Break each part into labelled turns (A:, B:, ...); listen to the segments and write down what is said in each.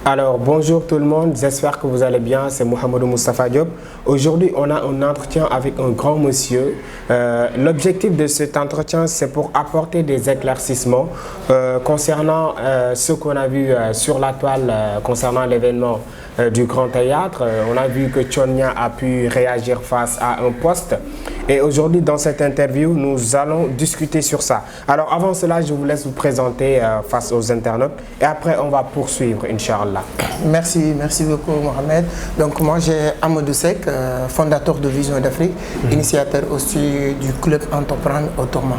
A: Alors, bonjour tout le monde, j'espère que vous allez bien, c'est Mohamedou Moustapha Diop. Aujourd'hui, on a un entretien avec un grand monsieur. L'objectif de cet entretien, c'est pour apporter des éclaircissements concernant ce qu'on a vu sur la toile, concernant l'événement du Grand Théâtre. On a vu que Tchonia a pu réagir face à un poste. Et aujourd'hui, dans cette interview, nous allons discuter sur ça. Alors, avant cela, je vous laisse vous présenter face aux internautes. Et après, on va poursuivre, Inch'Allah.
B: Merci beaucoup, Mohamed. Donc, moi, j'ai Amadou Seck, fondateur de Vision d'Afrique, initiateur aussi du club Entreprendre Autrement.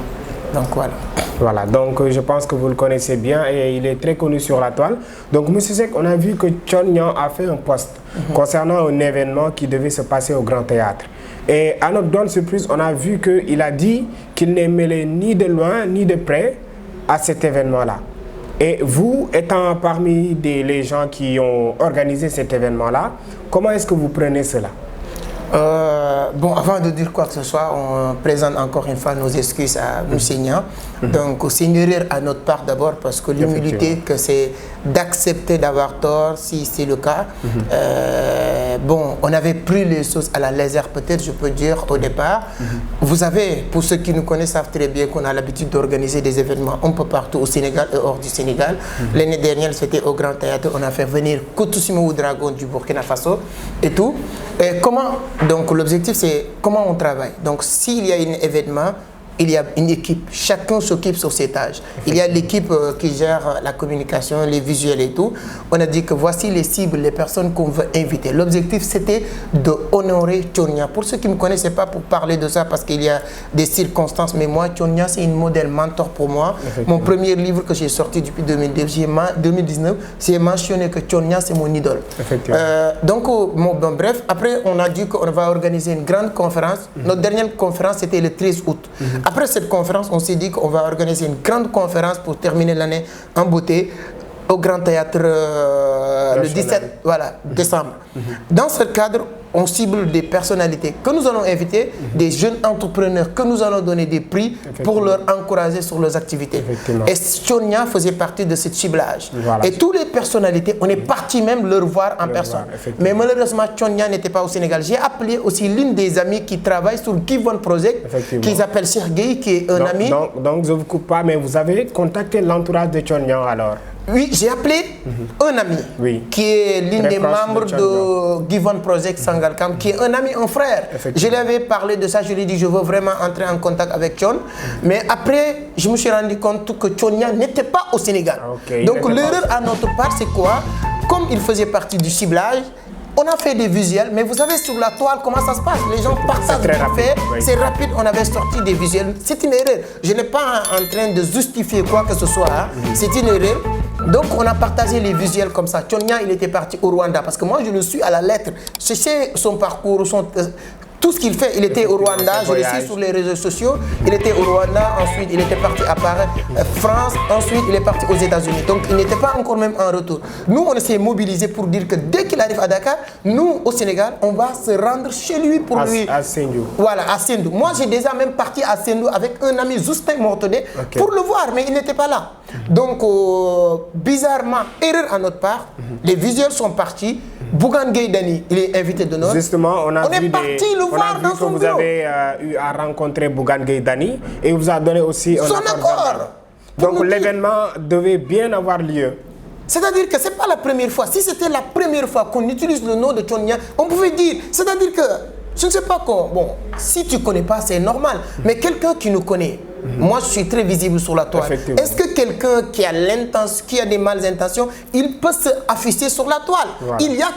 B: Donc, voilà.
A: Voilà, donc je pense que vous le connaissez bien et il est très connu sur la toile. Donc, monsieur Seck, on a vu que Tchonia a fait un post concernant un événement qui devait se passer au Grand Théâtre. Et à notre grande surprise, on a vu qu'il a dit qu'il n'est mêlé ni de loin ni de près à cet événement-là. Et vous, étant parmi les gens qui ont organisé cet événement-là, comment est-ce que vous prenez cela?
B: Bon, avant de dire quoi que ce soit, on présente encore une fois nos excuses à M. Nia. Donc, c'est une erreur à notre part d'abord, parce que l'humilité, c'est d'accepter d'avoir tort, si c'est le cas. Bon, on avait pris les choses à la légère, peut-être, je peux dire, au départ. Vous savez, pour ceux qui nous connaissent, savent très bien qu'on a l'habitude d'organiser des événements un peu partout au Sénégal et hors du Sénégal. L'année dernière, c'était au Grand Théâtre, on a fait venir Koutoussimou Dragon du Burkina Faso et tout. Et comment, donc l'objectif c'est comment on travaille. Donc s'il y a un événement, il y a une équipe, chacun s'occupe sur ses tâches. Il y a l'équipe qui gère la communication, les visuels et tout. On a dit que voici les cibles, les personnes qu'on veut inviter. L'objectif c'était d'honorer Tchonia. Pour ceux qui ne me connaissaient pas pour parler de ça, parce qu'il y a des circonstances, mais moi Tchonia c'est une modèle mentor pour moi. Mon premier livre que j'ai sorti depuis 2019, j'ai mentionné que Tchonia c'est mon idole. Donc bon, bref, après on a dit qu'on va organiser une grande conférence. Notre dernière conférence c'était le 13 août. Après cette conférence, on s'est dit qu'on va organiser une grande conférence pour terminer l'année en beauté au Grand Théâtre le 17 décembre. Dans ce cadre, on cible des personnalités que nous allons inviter, des jeunes entrepreneurs que nous allons donner des prix pour leur encourager sur leurs activités. Et Tchonia faisait partie de ce ciblage. Et toutes les personnalités, on est parti même leur voir en personne. Mais malheureusement, Tchonia n'était pas au Sénégal. J'ai appelé aussi l'une des amies qui travaille sur Givon Project, qui s'appelle Sergei, qui est un ami.
A: Donc, je ne vous coupe pas, mais vous avez contacté l'entourage de Tchonia alors?
B: Oui, j'ai appelé un ami qui est l'un des membres de Givon Project Sangalkam, qui est un ami, un frère. Je lui avais parlé de ça, je lui ai dit je veux vraiment entrer en contact avec Tchon. Mais après, je me suis rendu compte que Tchonia n'était pas au Sénégal. Donc l'erreur à notre part, c'est quoi? Comme il faisait partie du ciblage, on a fait des visuels, mais vous savez sur la toile comment ça se passe. Les gens partagent très rapide. C'est rapide, on avait sorti des visuels. C'est une erreur. Je n'ai pas en train de justifier quoi que ce soit. C'est une erreur. Donc on a partagé les visuels comme ça. Tchonia, il était parti au Rwanda parce que moi je le suis à la lettre. Je sais son parcours, tout ce qu'il fait. Il était au Rwanda, je le suis sur les réseaux sociaux. Il était au Rwanda, ensuite il était parti à Paris, France, ensuite il est parti aux États-Unis. Donc il n'était pas encore même en retour. Nous, on s'est mobilisés pour dire que dès qu'il arrive à Dakar, nous au Sénégal, on va se rendre chez lui pour lui.
A: À Sendou.
B: Voilà, à Sendou. Moi, j'ai déjà même parti à Sendou avec un ami, Justin Mortodé, pour le voir, mais il n'était pas là. Donc, bizarrement, erreur à notre part, les visuels sont partis. Bougane Gueye Dany, il est invité de notre.
A: Justement, on est
B: parti le voir dans son bureau.
A: Vous avez eu à rencontrer Bougane Gueye Dany et il vous a donné aussi un accord. Donc l'événement devait bien avoir lieu.
B: C'est-à-dire que ce n'est pas la première fois. Si c'était la première fois qu'on utilise le nom de Tchonia, on pouvait dire, c'est-à-dire que, je ne sais pas quoi, bon, si tu ne connais pas, c'est normal, mais quelqu'un qui nous connaît, moi je suis très visible sur la toile. Est-ce que quelqu'un qui a l'intention, qui a des mauvaises intentions, il peut s'afficher sur la toile? Il y a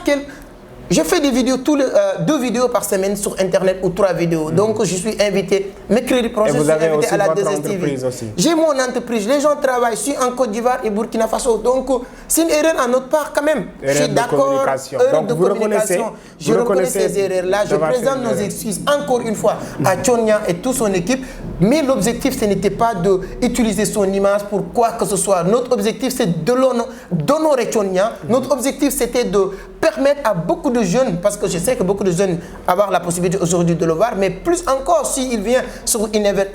B: je fais des vidéos, 2 vidéos par semaine sur Internet ou 3 vidéos. Donc, je suis invité. Mercredi prochain, je suis invité à la 2STV. J'ai mon entreprise. Les gens travaillent. Je suis en Côte d'Ivoire et Burkina Faso. Donc, c'est une erreur à notre part quand même. Je suis d'accord. Erreur de communication. Je reconnais ces erreurs-là. Je présente nos excuses encore une fois à Tchonia et toute son équipe. Mais l'objectif, ce n'était pas d'utiliser son image pour quoi que ce soit. Notre objectif, c'est d'honorer Tchonia. Notre objectif, c'était de permettre à beaucoup de jeunes, parce que je sais que beaucoup de jeunes avoir la possibilité aujourd'hui de le voir, mais plus encore s'il vient sur une événement.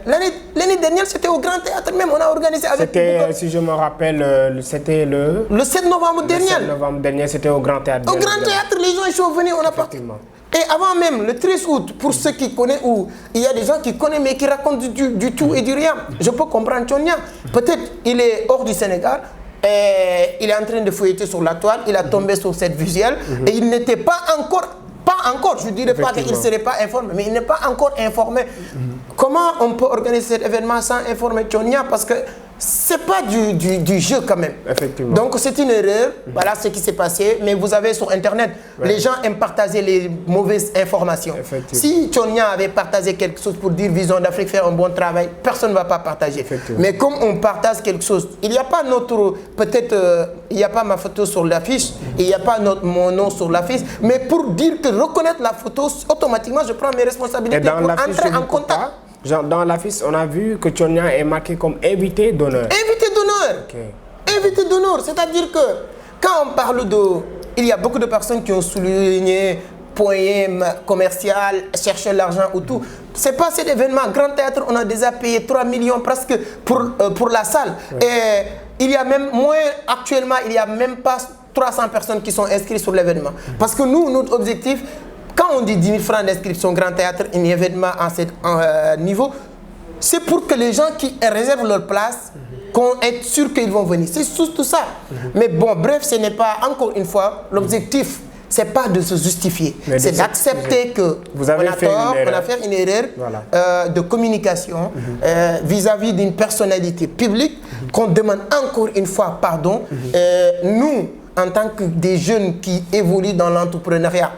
B: L'année dernière, c'était au Grand Théâtre même, on a organisé avec...
A: C'était, si je me rappelle, c'était le
B: 7 novembre dernier.
A: Le 7 novembre dernier, c'était au Grand Théâtre.
B: Au Grand Théâtre, les gens ils sont venus, on a parti. Et avant même, le 13 août, pour ceux qui connaissent, où il y a des gens qui connaissent mais qui racontent du tout et du rien. Je peux comprendre Tchonia. Peut-être il est hors du Sénégal, et il est en train de feuilleter sur la toile, il a tombé sur cette visuelle, et il n'était pas encore, je ne dirais pas qu'il ne serait pas informé, mais il n'est pas encore informé. Comment on peut organiser cet événement sans informer Tchonia? Parce que c'est pas du jeu quand même.
A: Effectivement.
B: Donc c'est une erreur, voilà ce qui s'est passé. Mais vous avez sur internet, les gens aiment partager les mauvaises informations. Si Tchonia avait partagé quelque chose pour dire Vision d'Afrique faire un bon travail, personne ne va pas partager. Mais comme on partage quelque chose, il n'y a pas notre, peut-être il n'y a pas ma photo sur l'affiche, il n'y a pas mon nom sur l'affiche, mais pour dire que reconnaître la photo, automatiquement je prends mes responsabilités pour entrer en contact.
A: Genre dans l'affiche, on a vu que Tchonia est marqué comme invité d'honneur.
B: Invité d'honneur. Invité d'honneur, c'est-à-dire que quand on parle de... Il y a beaucoup de personnes qui ont souligné poème commercial, chercher l'argent ou tout. C'est pas cet événement. Grand Théâtre, on a déjà payé 3 millions presque pour la salle. Et il y a même moins, actuellement, il n'y a même pas 300 personnes qui sont inscrites sur l'événement. Parce que nous, notre objectif... Quand on dit 10 000 francs d'inscription Grand Théâtre, un événement à ce niveau, c'est pour que les gens qui réservent leur place, qu'on est sûr qu'ils vont venir. C'est tout ça. Mais bon, bref, ce n'est pas, encore une fois, l'objectif, ce n'est pas de se justifier. C'est d'accepter que on a tort, on a fait une erreur de communication vis-à-vis d'une personnalité publique, qu'on demande encore une fois pardon. Nous, en tant que des jeunes qui évoluent dans l'entrepreneuriat,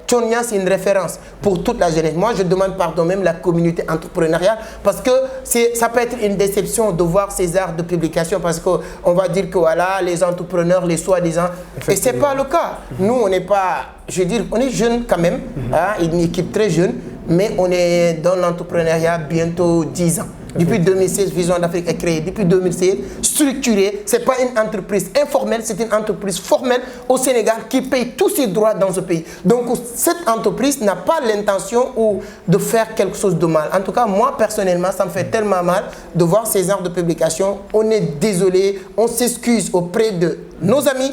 B: Tchonia, c'est une référence pour toute la jeunesse. Moi, je demande pardon même la communauté entrepreneuriale parce que ça peut être une déception de voir ces arts de publication parce qu'on va dire que voilà, les entrepreneurs, les soi-disant. Et ce n'est pas le cas. Nous, on n'est pas, je veux dire, on est jeunes quand même, une équipe très jeune, mais on est dans l'entrepreneuriat bientôt 10 ans. Depuis 2016, Vision d'Afrique est créée. Depuis 2016, structurée. Ce n'est pas une entreprise informelle, c'est une entreprise formelle au Sénégal qui paye tous ses droits dans ce pays. Donc, cette entreprise n'a pas l'intention de faire quelque chose de mal. En tout cas, moi, personnellement, ça me fait tellement mal de voir ces heures de publication. On est désolé, on s'excuse auprès de nos amis,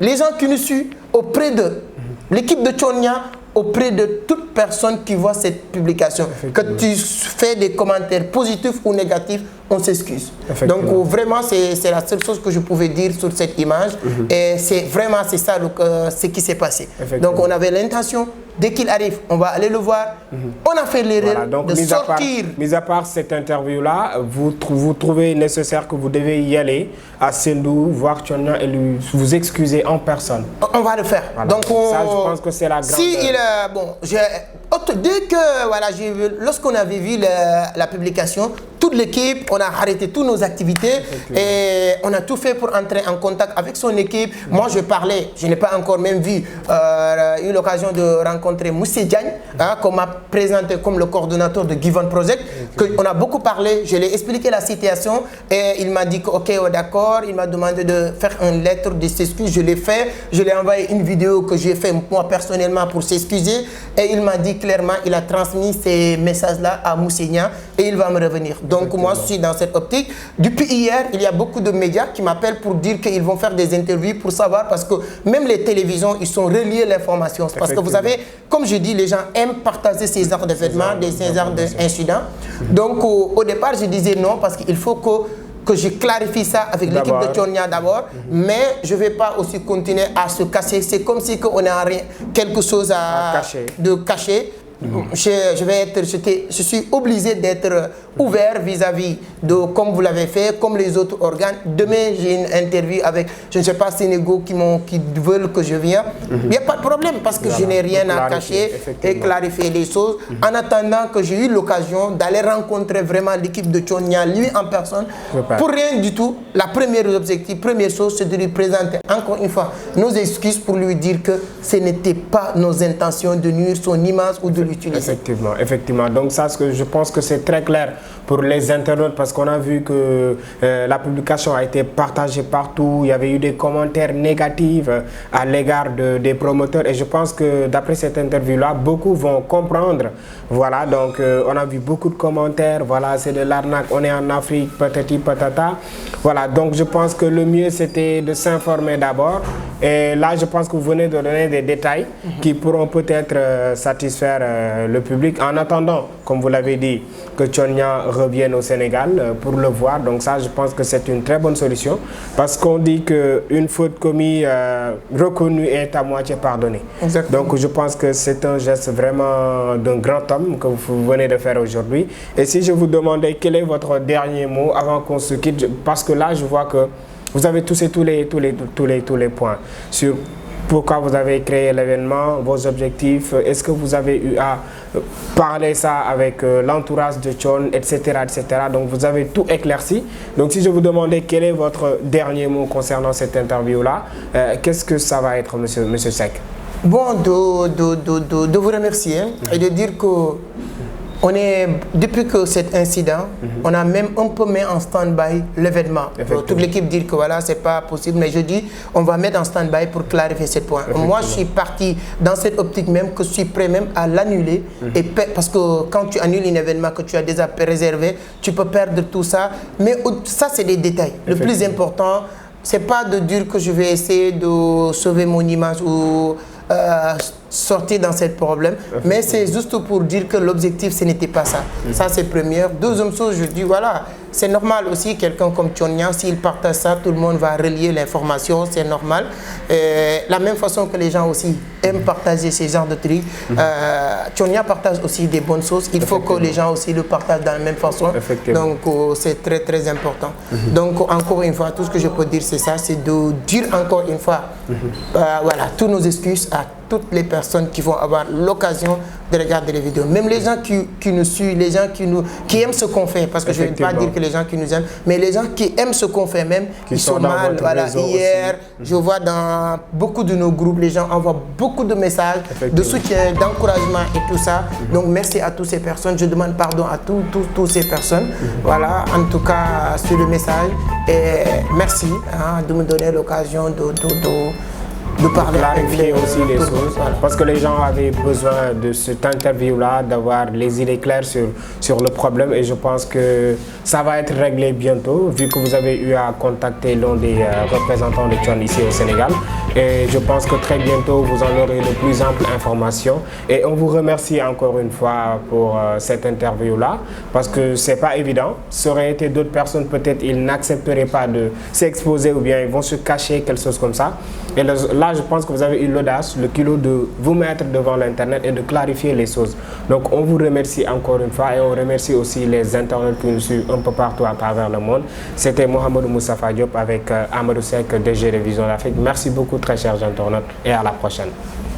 B: les gens qui nous suivent, auprès de l'équipe de Tchonia, auprès de toute personne qui voit cette publication. Que tu fais des commentaires positifs ou négatifs, on s'excuse. Donc vraiment, c'est la seule chose que je pouvais dire sur cette image. Et c'est vraiment ça ce qui s'est passé. Donc on avait l'intention, dès qu'il arrive, on va aller le voir. On a fait l'erreur de sortir.
A: Mis à part cette interview-là, vous trouvez nécessaire que vous devez y aller à Sendou, voir Tchonia et vous excuser en personne.
B: On va le faire. Donc
A: ça, je pense que c'est la grande...
B: bon, dès que, voilà, lorsqu'on avait vu la publication, toute l'équipe, on a arrêté toutes nos activités et on a tout fait pour entrer en contact avec son équipe. Moi, je parlais, je n'ai pas encore même eu l'occasion de rencontrer Moussé Diagne, qu'on m'a présenté comme le coordonnateur de Given Project. On a beaucoup parlé, je lui ai expliqué la situation et il m'a dit que, ok, d'accord, il m'a demandé de faire une lettre de s'excuse, je l'ai fait. Je lui ai envoyé une vidéo que j'ai fait moi personnellement pour s'excuser et il m'a dit clairement, il a transmis ces messages-là à Moussignan et il va me revenir. Donc moi, je suis dans cette optique. Depuis hier, il y a beaucoup de médias qui m'appellent pour dire qu'ils vont faire des interviews pour savoir, parce que même les télévisions, ils sont reliés l'information. Parce que vous savez, comme je dis, les gens aiment partager ces genres d'événements, ces genres d'incidents. Donc au départ, je disais non, parce qu'il faut que je clarifie ça avec l'équipe de Tchonia d'abord, mais je ne vais pas aussi continuer à se cacher. C'est comme si on a quelque chose à cacher. Je suis obligé d'être ouvert vis-à-vis de, comme vous l'avez fait, comme les autres organes. Demain, j'ai une interview avec, je ne sais pas, Sénégal qui veulent que je vienne. Il n'y a pas de problème parce que je n'ai rien à cacher et clarifier les choses. En attendant que j'ai eu l'occasion d'aller rencontrer vraiment l'équipe de Tchonia, lui en personne, pour rien du tout. La première chose, c'est de lui présenter encore une fois nos excuses pour lui dire que ce n'était pas nos intentions de nuire son image ou de l'utiliser.
A: Effectivement. Donc ça, je pense que c'est très clair pour les internautes, parce qu'on a vu que la publication a été partagée partout. Il y avait eu des commentaires négatifs à l'égard des promoteurs. Et je pense que d'après cette interview-là, beaucoup vont comprendre. Voilà, donc on a vu beaucoup de commentaires. Voilà, c'est de l'arnaque. On est en Afrique, patati patata. Voilà, donc je pense que le mieux, c'était de s'informer d'abord. Et là, je pense que vous venez de donner des détails qui pourront peut-être satisfaire le public. En attendant, comme vous l'avez dit, que Tchonia revienne au Sénégal pour le voir. Donc ça, je pense que c'est une très bonne solution. Parce qu'on dit qu'une faute commise, reconnue est à moitié pardonnée.
B: Exactement.
A: Donc je pense que c'est un geste vraiment d'un grand homme que vous venez de faire aujourd'hui. Et si je vous demandais quel est votre dernier mot avant qu'on se quitte, parce que là, je vois que vous avez tous les points sur pourquoi vous avez créé l'événement, vos objectifs, est-ce que vous avez eu à parler ça avec l'entourage de Thione, etc., etc. Donc vous avez tout éclairci. Donc si je vous demandais quel est votre dernier mot concernant cette interview-là, qu'est-ce que ça va être, monsieur Seck?
B: Bon, de vous remercier et de dire que depuis que cet incident, on a même un peu mis en stand-by l'événement. Toute l'équipe dit que voilà, c'est pas possible, mais je dis, on va mettre en stand-by pour clarifier ce point. Moi, je suis parti dans cette optique même que je suis prêt même à l'annuler. Parce que quand tu annules un événement que tu as déjà réservé, tu peux perdre tout ça. Mais ça, c'est des détails. Le plus important, c'est pas de dire que je vais essayer de sauver mon image ou sortir dans ce problème, mais c'est juste pour dire que l'objectif, ce n'était pas ça. Ça, c'est première. Deuxième chose, je dis, voilà, c'est normal aussi, quelqu'un comme Tchonia, s'il partage ça, tout le monde va relier l'information, c'est normal. La même façon que les gens aussi aiment partager ces genres de trucs, Tchonia partage aussi des bonnes choses. Il faut que les gens aussi le partagent de la même façon. Donc, c'est très, très important. Donc, encore une fois, tout ce que je peux dire, c'est ça, c'est de dire encore une fois, voilà, tous nos excuses à toutes les personnes qui vont avoir l'occasion de regarder les vidéos. Même les gens qui nous suivent, les gens qui aiment ce qu'on fait, parce que je ne vais pas dire que les gens qui nous aiment, mais les gens qui aiment ce qu'on fait même, ils sont mal. Voilà, hier, je vois dans beaucoup de nos groupes, les gens envoient beaucoup de messages de soutien, d'encouragement et tout ça. Donc merci à toutes ces personnes. Je demande pardon à toutes ces personnes. Voilà, en tout cas, sur le message. Et merci de me donner l'occasion de parler,
A: clarifier aussi les choses, parce que les gens avaient besoin de cette interview-là, d'avoir les idées claires sur le problème, et je pense que ça va être réglé bientôt, vu que vous avez eu à contacter l'un des représentants de Thione ici au Sénégal, et je pense que très bientôt vous en aurez de plus amples informations, et on vous remercie encore une fois pour cette interview-là, parce que c'est pas évident. Ça aurait été d'autres personnes, peut-être ils n'accepteraient pas de s'exposer, ou bien ils vont se cacher, quelque chose comme ça. Et là, je pense que vous avez eu l'audace, le culot de vous mettre devant l'Internet et de clarifier les choses. Donc, on vous remercie encore une fois, et on remercie aussi les internautes qui nous suivent un peu partout à travers le monde. C'était Mouhamadou Moustapha Diop avec Amadou Seck, DG de Vision d'Afrique. Merci beaucoup, très chers internautes, et à la prochaine.